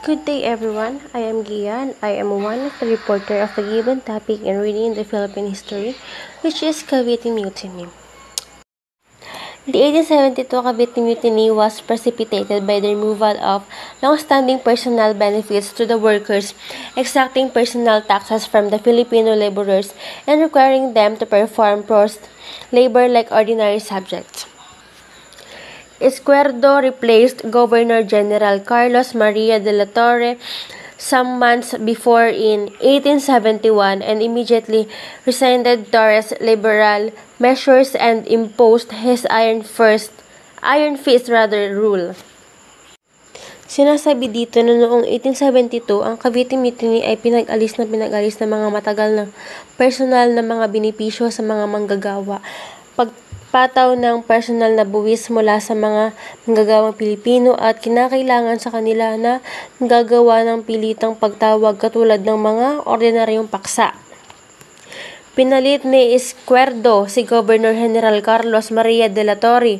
Good day everyone, I am Gian. I am one of the reporter of the given topic in reading the Philippine history, which is Cavite Mutiny. The 1872 Cavite Mutiny was precipitated by the removal of long-standing personal benefits to the workers, exacting personal taxes from the Filipino laborers, and requiring them to perform forced labor like ordinary subjects. Izquierdo replaced Governor-General Carlos Maria de la Torre some months before in 1871 and immediately rescinded Torres' liberal measures and imposed his iron fist rule. Sinasabi dito na noong 1872 ang Cavite Mutiny ay pinag-alis ng mga matagal na personal na mga benepisyo sa mga manggagawa. Pataw ng personal na buwis mula sa mga manggagawang Pilipino at kinakailangan sa kanila na gagawa ng pilitang pagtawag katulad ng mga ordinaryong paksa. Pinalit ni Izquierdo si Governor General Carlos Maria de la Torre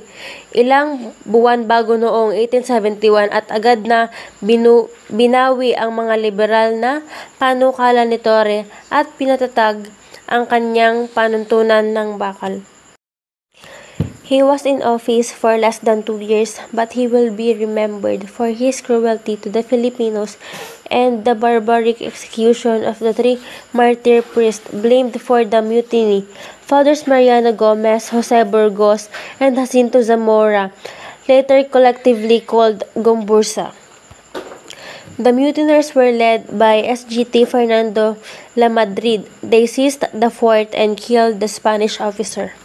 ilang buwan bago noong 1871 at agad na binawi ang mga liberal na panukala ni Torre at pinatatag ang kanyang panuntunan ng bakal. He was in office for less than 2 years, but he will be remembered for his cruelty to the Filipinos and the barbaric execution of the 3 martyr priests blamed for the mutiny, Fathers Mariano Gomez, Jose Burgos, and Jacinto Zamora, later collectively called Gombursa. The mutineers were led by SGT Fernando Lamadrid. They seized the fort and killed the Spanish officer.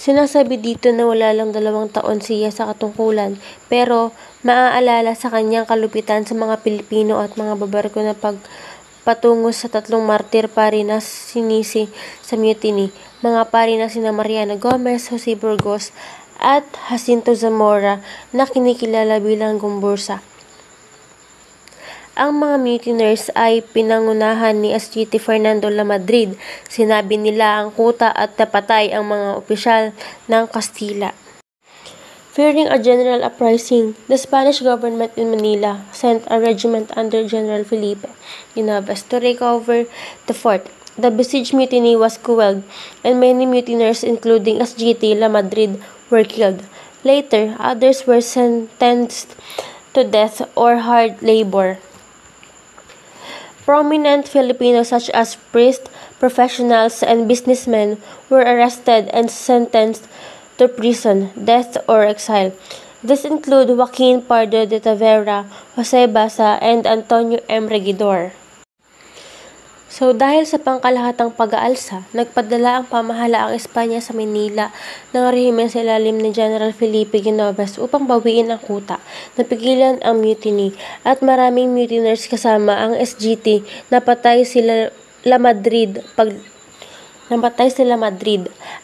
Sinasabi dito na wala lang 2 taon siya sa katungkulan, pero maaalala sa kanyang kalupitan sa mga Pilipino at mga babarko na pagpatungo sa 3 martir pari na sinisi sa mutiny, mga pari na sina Mariano Gomez, Jose Burgos at Jacinto Zamora na kinikilala bilang Gombursa. Ang mga mutineers ay pinangunahan ni SGT Fernando Lamadrid. Sinabi nila ang kuta at napatay ang mga opisyal ng Kastila. Fearing a general uprising, the Spanish government in Manila sent a regiment under General Felipe Inoves to recover the fort. The besieged mutiny was quelled, and many mutineers, including SGT Lamadrid, were killed. Later, others were sentenced to death or hard labor. Prominent Filipinos such as priests, professionals, and businessmen were arrested and sentenced to prison, death, or exile. These include Joaquin Pardo de Tavera, Jose Basa, and Antonio M. Regidor. So dahil sa pangkalahatang pag-aalsa, nagpadala ang pamahalaang Espanya sa Manila ng rehimen sa ilalim ni General Felipe Inoves upang bawiin ang kuta, napigilan ang mutiny, at maraming mutineers kasama ang SGT napatay sila Madrid.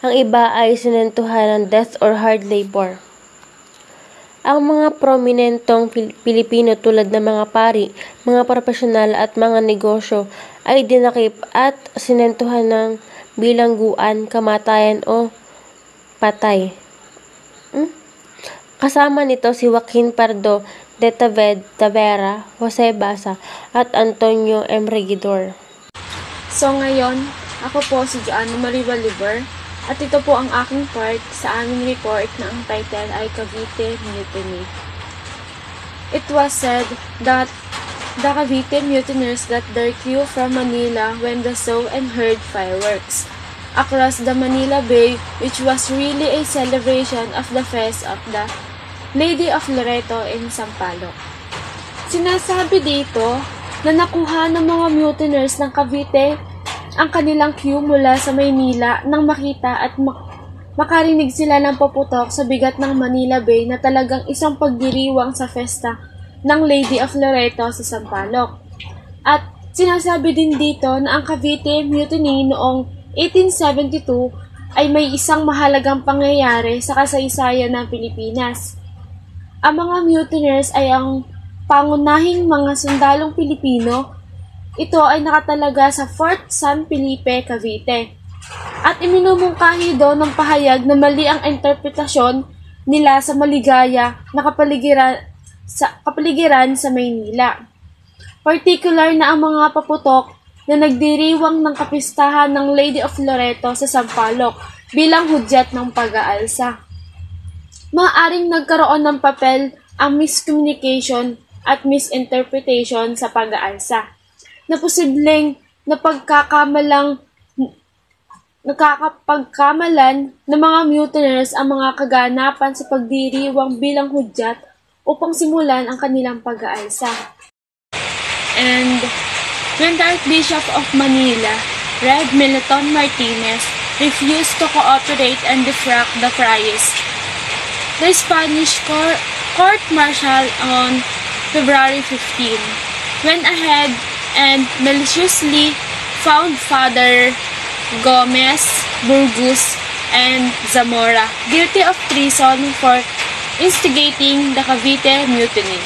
Ang iba ay sinentuhan ng death or hard labor. Ang mga prominentong Pilipino tulad ng mga pari, mga profesional at mga negosyo ay dinakip at sinentuhan ng bilangguan, kamatayan o patay. Kasama nito si Joaquin Pardo de Tavera, Jose Basa at Antonio M. Regidor. So ngayon, ako po si Joanna Marie Bolivar. At ito po ang aking part sa aming report na ang title ay Cavite Mutiny. It was said that the Cavite mutineers got their cue from Manila when they saw and heard fireworks across the Manila Bay, which was really a celebration of the fest of the Lady of Loreto in Sampaloc. Sinasabi dito na nakuha ng mga mutineers ng Cavite ang kanilang cue mula sa Maynila nang makita at makarinig sila ng paputok sa bigat ng Manila Bay na talagang isang pagdiriwang sa festa ng Lady of Loreto sa Sampaloc. At sinasabi din dito na ang Cavite Mutiny noong 1872 ay may isang mahalagang pangyayari sa kasaysayan ng Pilipinas. Ang mga mutineers ay ang pangunahing mga sundalong Pilipino. Ito ay nakatalaga sa Fort San Felipe, Cavite. At iminumungkahi doon ng pahayag na mali ang interpretasyon nila sa maligaya na kapaligiran sa kapaligiran sa Maynila. Particular na ang mga paputok na nagdiriwang ng kapistahan ng Lady of Loreto sa Sampaloc bilang hudyat ng pag-aalsa. Maaaring nagkaroon ng papel ang miscommunication at misinterpretation sa pag-aalsa, na posibleng nakakapagkamalan ng mga mutineers ang mga kaganapan sa pagdiriwang bilang hudyat upang simulan ang kanilang pag-aalsa. And when the Archbishop of Manila, Rev. Meleton Martinez, refused to cooperate and defract the friars, the Spanish court-martial on February 15 went ahead and maliciously found Father Gomez, Burgos, and Zamora guilty of treason for instigating the Cavite Mutiny.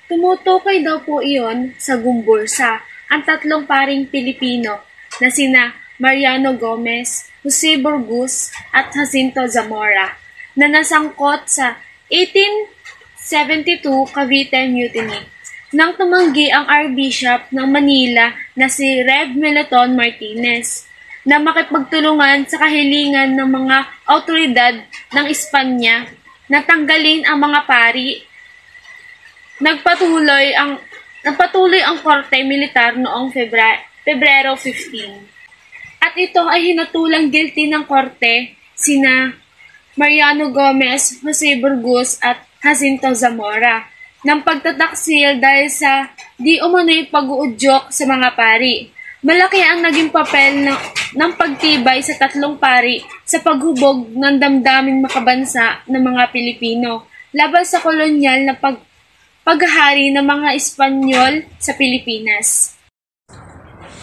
Tumutukoy daw po iyon sa Gumbursa ang tatlong paring Pilipino na sina Mariano Gomez, Jose Burgos at Jacinto Zamora na nasangkot sa 1872 Cavite Mutiny nang tumanggi ang Archbishop ng Manila na si Rev. Meleton Martinez na makipagtulungan sa kahilingan ng mga awtoridad ng Espanya na tanggalin ang mga pari. Nagpatuloy ang korte militar noong Pebrero 15. At ito ay hinatulang guilty ng korte sina Mariano Gomez, Jose Burgos at Jacinto Zamora ng pagtataksil dahil sa di umano'y pag-uudyok sa mga pari. Malaki ang naging papel ng pagtibay sa tatlong pari sa paghubog ng damdaming makabansa ng mga Pilipino laban sa kolonyal na paghahari ng mga Espanyol sa Pilipinas.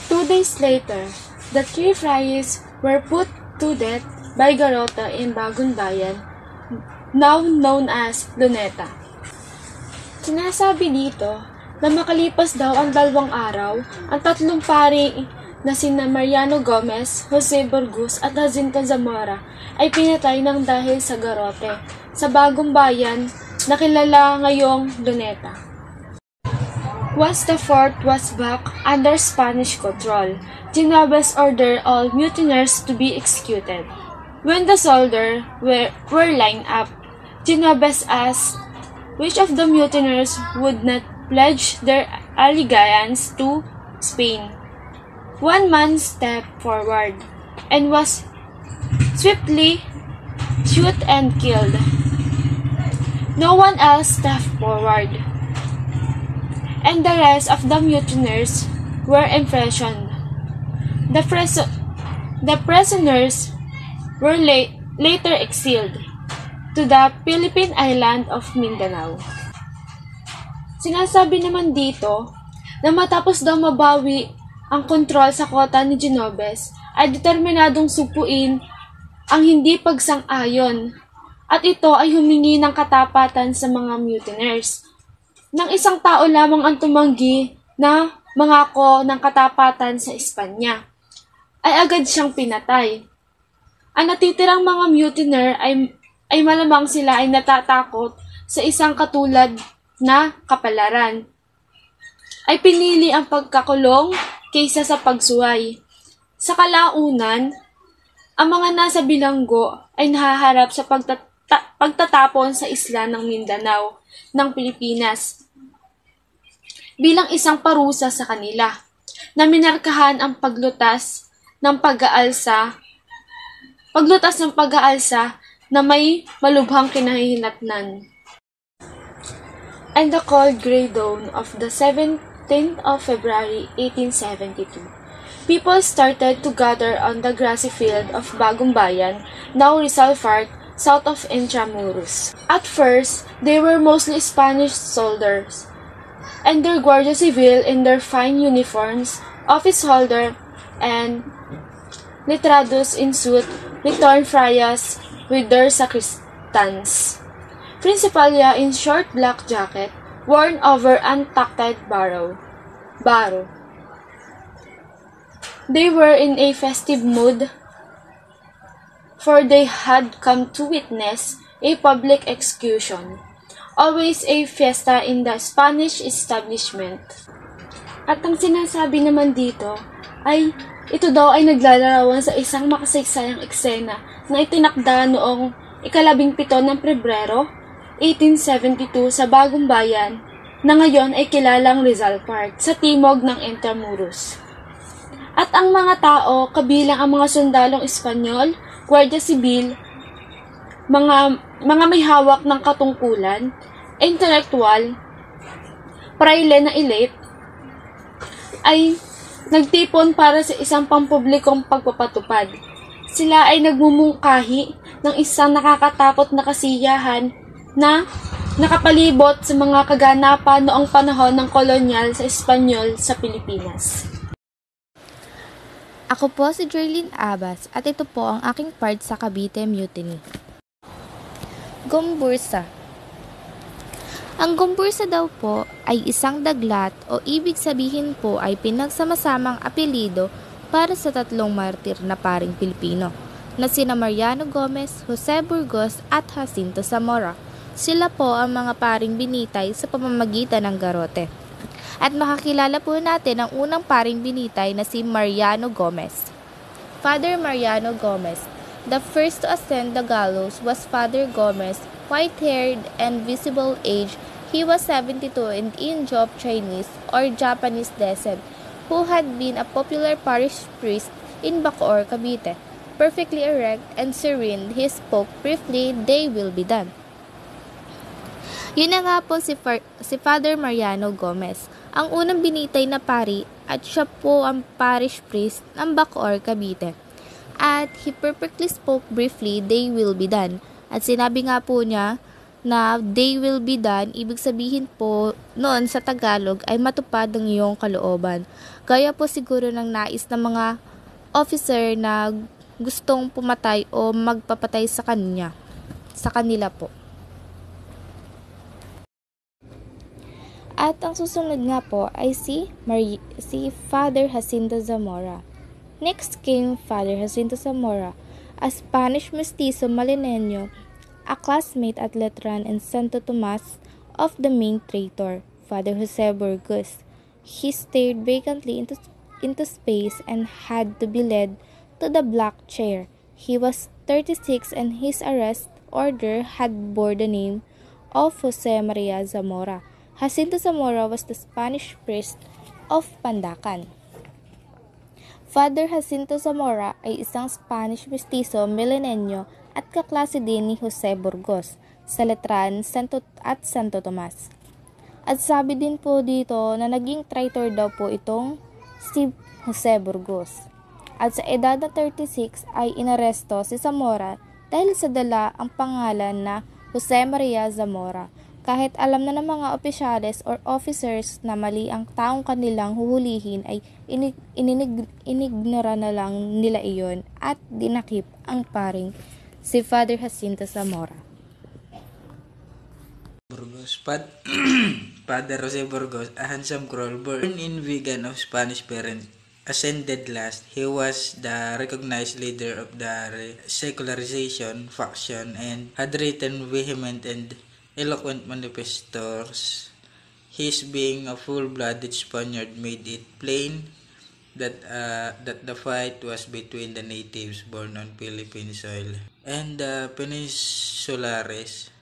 2 days later, the three friars were put to death by Garota in Bagong Bayan, now known as Luneta. Sinasabi dito na makalipas daw ang 2 araw, ang tatlong pari na sina Mariano Gomez, Jose Burgos at Jacinto Zamora ay pinatay ng dahil sa garote sa Bagong Bayan na kilala ngayong Luneta. Once the fort was back under Spanish control, Genoves ordered all mutineers to be executed. When the soldiers were lined up, Genoves asked which of the mutineers would not pledge their allegiance to Spain. One man stepped forward and was swiftly shot and killed. No one else stepped forward, and the rest of the mutineers were imprisoned. The prisoners were later exiled to the Philippine island of Mindanao. Sinasabi naman dito na matapos daw mabawi ang kontrol sa kota ni Genoves, ay determinadong supuin ang hindi pagsang-ayon at ito ay humingi ng katapatan sa mga mutineers. Nang isang tao lamang ang tumanggi na mangako ng katapatan sa Espanya, ay agad siyang pinatay. Ang natitirang mga mutineer ay malamang sila ay natatakot sa isang katulad na kapalaran. Ay pinili ang pagkakulong kaysa sa pagsuway. Sa kalaunan, ang mga nasa bilanggo ay nahaharap sa pagtatapon sa isla ng Mindanao ng Pilipinas bilang isang parusa sa kanila na minarkahan ang paglutas ng pag-aalsa na may malubhang kinahihinatnan. And the cold grey dawn of the 17th of February 1872, people started to gather on the grassy field of Bagong Bayan, now Rizal Park, south of Intramuros. At first, they were mostly Spanish soldiers, and their Guardia Civil in their fine uniforms, office holder, and letrados in suit, returned friars with their sacristans. Principalia in short black jacket, worn over untucked barrow. They were in a festive mood, for they had come to witness a public execution. always a fiesta in the Spanish establishment. At ang sinasabi naman dito ay ito daw ay naglalarawan sa isang makasaysayang eksena na itinakda noong 17 ng Pebrero, 1872 sa Bagong Bayan na ngayon ay kilalang Rizal Park sa timog ng Intramuros. At ang mga tao, kabilang ang mga sundalong Espanyol, Guardia Civil, mga may hawak ng katungkulan, intelektual, praile na elite, ay nagtipon para sa isang pampublikong pagpapatupad. Sila ay nagmumungkahi ng isang nakakatakot na kasiyahan na nakapalibot sa mga kaganapan noong panahon ng kolonyal sa Espanyol sa Pilipinas. Ako po si Jerlyn Abas at ito po ang aking part sa Cavite Mutiny. Gombursa. Ang gombursa daw po ay isang daglat o ibig sabihin po ay pinagsamasamang apelido para sa tatlong martir na paring Pilipino na sina Mariano Gomez, Jose Burgos at Jacinto Zamora. Sila po ang mga paring binitay sa pamamagitan ng garote. At makakilala po natin ang unang paring binitay na si Mariano Gomez. Father Mariano Gomez. The first to ascend the gallows was Father Gomez, white-haired and visible age. He was 72 and Indio of Chinese or Japanese descent, who had been a popular parish priest in Bacoor, Cavite. Perfectly erect and serene, he spoke briefly, "They will be done." Yun na nga po si Father Mariano Gomez, ang unang binitay na pari at siya po ang parish priest ng Bacoor, Cavite. At he perfectly spoke briefly, "They will be done." At sinabi nga po niya na "they will be done", ibig sabihin po noon sa Tagalog ay matupad ang iyong kalooban. Gaya po siguro ng nais ng mga officer na gustong pumatay o magpapatay sa kanila po. At ang susunod nga po ay si Father Jacinto Zamora. Next came Father Jacinto Zamora, a Spanish mestizo Malineño, a classmate at Letran in Santo Tomas of the main traitor, Father Jose Burgos. He stared vacantly into space and had to be led to the black chair. He was 36 and his arrest order had bore the name of Jose Maria Zamora. Jacinto Zamora was the Spanish priest of Pandacan. Father Jacinto Zamora ay isang Spanish mestizo Malineño at kaklase din ni Jose Burgos sa Letran at Santo Tomas. At sabi din po dito na naging traitor daw po itong si Jose Burgos. At sa edad na 36 ay inaresto si Zamora dahil sa dala ang pangalan na Jose Maria Zamora. Kahit alam na ng mga opisyales or officers na mali ang taong kanilang huhulihin ay inignora na lang nila iyon at dinakip ang paring si Father Jacinto Zamora. Burgos. Father Jose Burgos, a handsome crow, born in Vigan of Spanish parents, ascended last. He was the recognized leader of the secularization faction and had written vehement and eloquent manifestos. His being a full-blooded Spaniard made it plain that the fight was between the natives born on Philippine soil and the Peninsulares.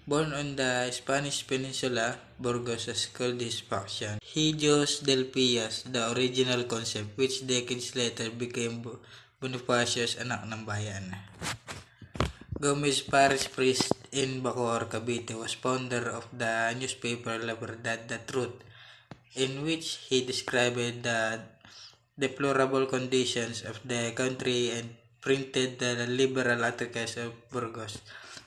Born on the Spanish Peninsula, Burgos has called his faction Hijos del Pias, the original concept, which decades later became Bonifacio's Anak ng Bayan. Gomez, parish priest in Bacoor, Cavite, was founder of the newspaper La Verdad, the Truth, in which he described the deplorable conditions of the country and printed the liberal articles of Burgos.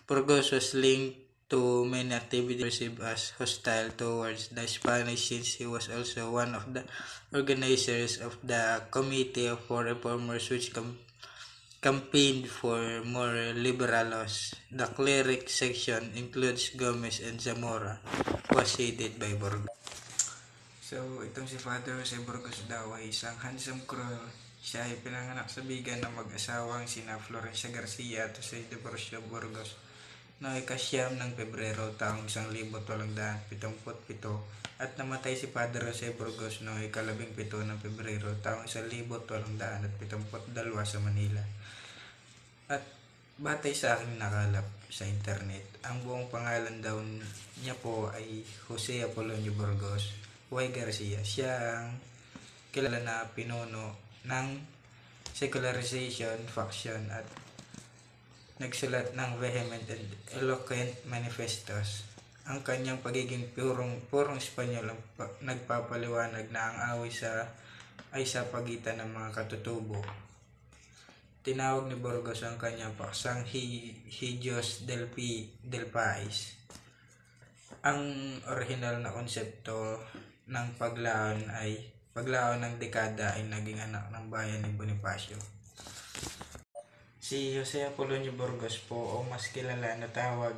Burgos was linked to many activities perceived as hostile towards the Spanish, since he was also one of the organizers of the Committee for Reformers, which campaigned for more liberal laws. The cleric section includes Gomez and Zamora, was headed by Burgos. So, itong si Father Jose Burgos daw ay isang handsome crow. Siya ay pinanganak sa bigan ng mag-asawang sina Florencia Garcia at Jose Devocio Burgos. noong ikasyam ng Pebrero taong 1877 at namatay si Padre Jose Burgos noong ika-17 ng Pebrero taong 1872 sa Manila. At batay sa aking nakalap sa internet, ang buong pangalan daw niya po ay Jose Apolonio Burgos Y. Garcia. Siya ang kilala na pinuno ng secularization faction at nagsulat ng vehement and eloquent manifestos. Ang kanyang pagiging purong Espanyol ang nagpapaliwanag na ang away ay sa pagitan ng mga katutubo. Tinawag ni Burgos ang kanyang paksang Hijos del Pais. Ang orihinal na konsepto ng paglaon ng dekada ay naging anak ng bayan ni Bonifacio. Si Jose Apolonio Burgos po o mas kilala na tawag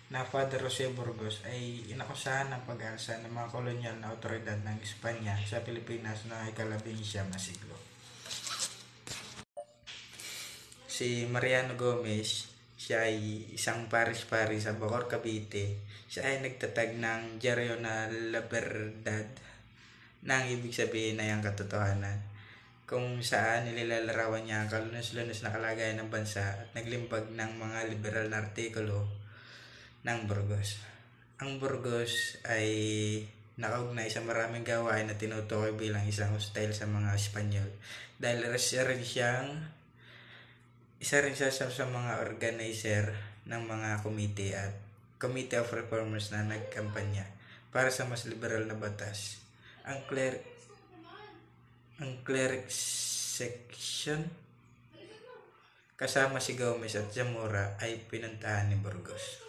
na Father Jose Burgos ay inakusahan ng pag-alsa ng mga kolonyal na otoridad ng Espanya sa Pilipinas na ika-19 na siglo. Si Mariano Gomez, siya ay isang paris-paris sa Bacoor, Cavite. Siya ay nagtatag ng Diario na La Verdad na ang ibig sabihin ay ang katotohanan, kung saan nilalarawan niya ang kalunos-lunos na kalagayan ng bansa at naglimbag ng mga liberal na artikulo ng Burgos. Ang Burgos ay nakaugnay sa maraming gawain na tinutukoy bilang isang hostile sa mga Espanyol dahil isa rin siya sa mga organizer ng mga komite at Committee of Reformers na nagkampanya para sa mas liberal na batas. Ang cleric section kasama si Gomez at Zamora ay pinuntahan ni Burgos.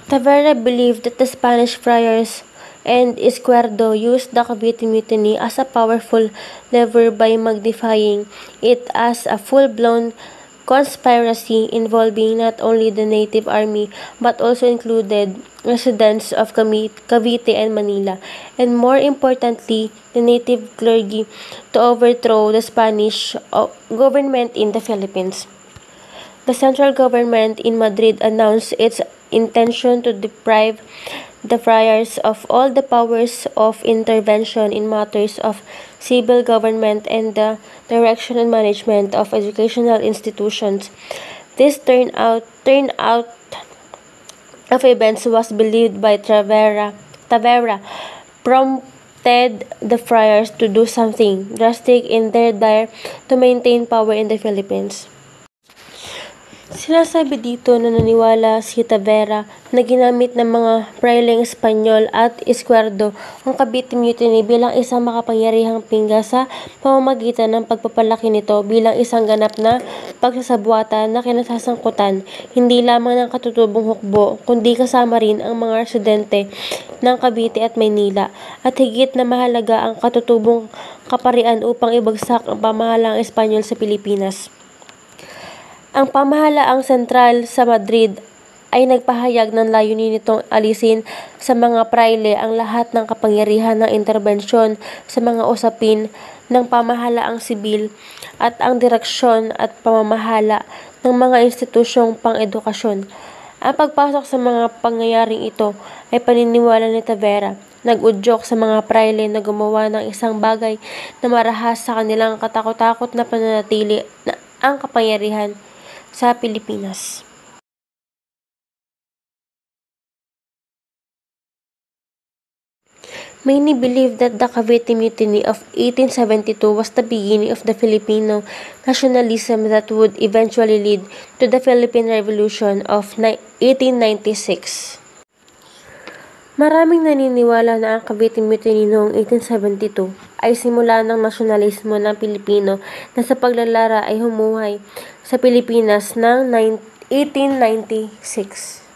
Tavera believed that the Spanish friars and Izquierdo used the Cavite Mutiny as a powerful lever by magnifying it as a full-blown conspiracy involving not only the native army but also included residents of Cavite and Manila, and more importantly, the native clergy, to overthrow the Spanish government in the Philippines. The central government in Madrid announced its intention to deprive the friars of all the powers of intervention in matters of civil government and the direction and management of educational institutions. This turnout of events was believed by Tavera prompted the friars to do something drastic in their desire to maintain power in the Philippines. Sinasabi dito na naniwala si Tavera na ginamit ng mga praileng Espanyol at Izquierdo ang Cavite Mutiny bilang isang makapangyarihang pingga sa pamamagitan ng pagpapalaki nito bilang isang ganap na pagsasabuatan na kinasasangkutan hindi lamang ng katutubong hukbo kundi kasama rin ang mga residente ng Cavite at Maynila, at higit na mahalaga ang katutubong kaparian upang ibagsak ang pamahalaang Espanyol sa Pilipinas. Ang pamahalaang sentral sa Madrid ay nagpahayag ng layunin nitong alisin sa mga praile ang lahat ng kapangyarihan ng interbensyon sa mga usapin ng pamahalaang sibil at ang direksyon at pamamahala ng mga institusyong pang-edukasyon. Ang pagpasok sa mga pangyayaring ito ay paniniwala ni Tavera. Nag-udyok sa mga praile na gumawa ng isang bagay na marahas sa kanilang katakot-takot na pananatili na ang kapangyarihan sa Pilipinas. Many believe that the Cavite Mutiny of 1872 was the beginning of the Filipino nationalism that would eventually lead to the Philippine Revolution of 1896. Maraming naniniwala na ang Cavite Mutiny noong 1872 ay simula ng nasyonalismo ng Pilipino na sa paglalara ay humuhay sa Pilipinas ng 1896.